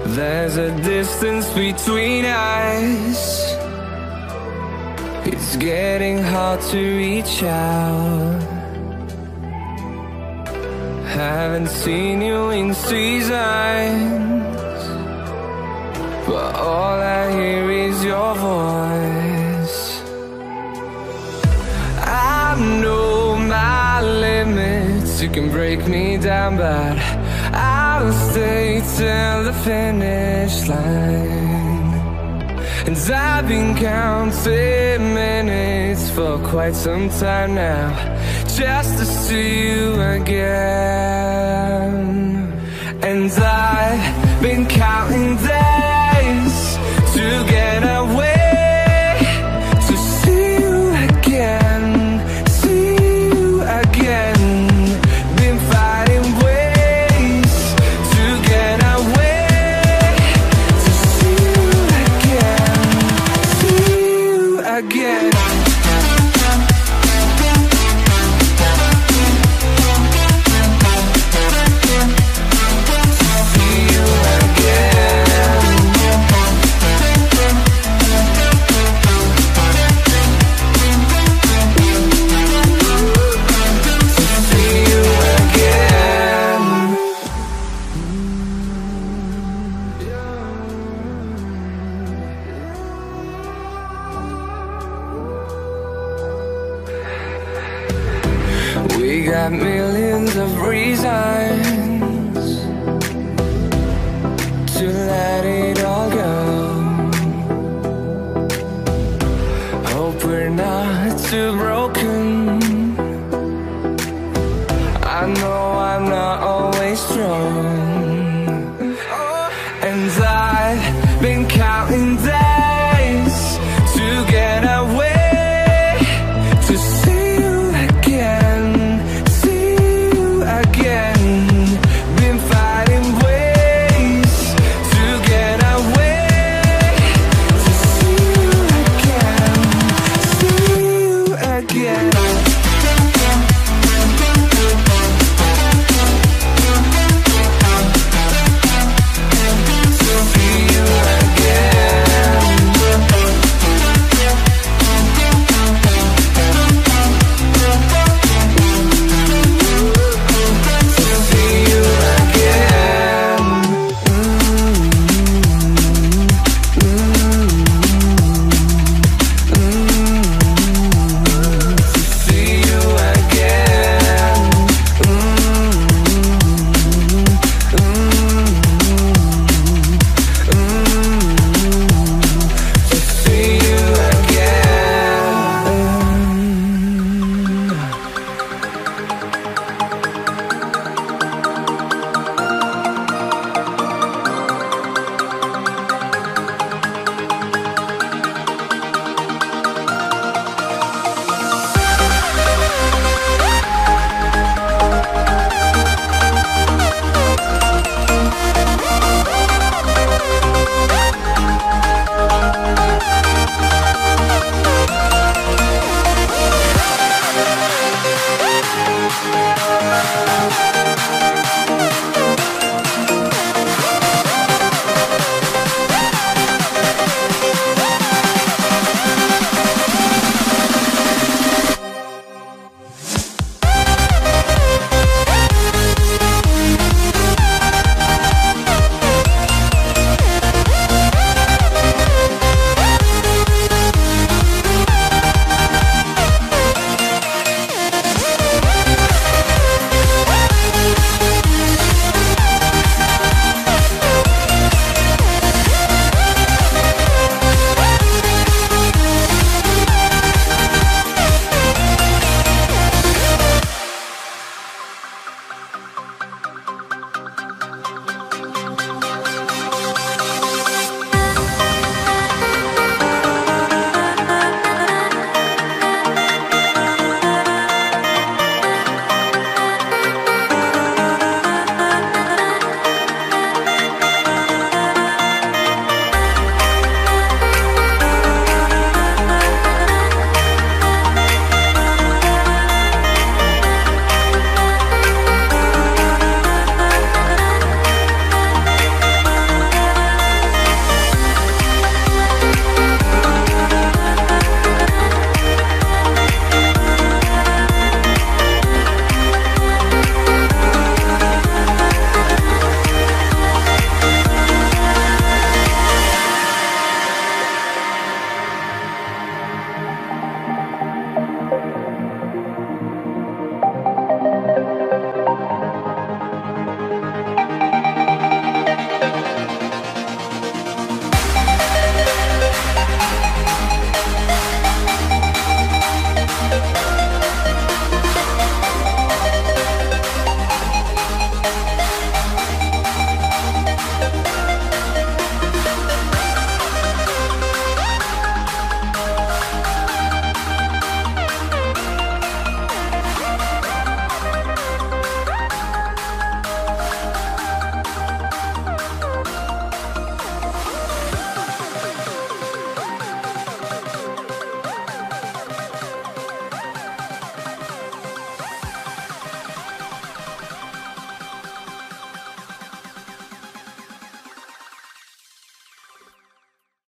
There's a distance between us. It's getting hard to reach out. Haven't seen you in seasons, but all I hear is your voice. I know my limits, you can break me down, but I'll stay till the finish line. And I've been counting minutes for quite some time now, just to see you again. And I've been counting days to get away, to see you again, see you again. Been fighting ways to get away, to see you again, see you again. We got millions of reasons to let it all go. Hope we're not too broken. I know I'm not always strong.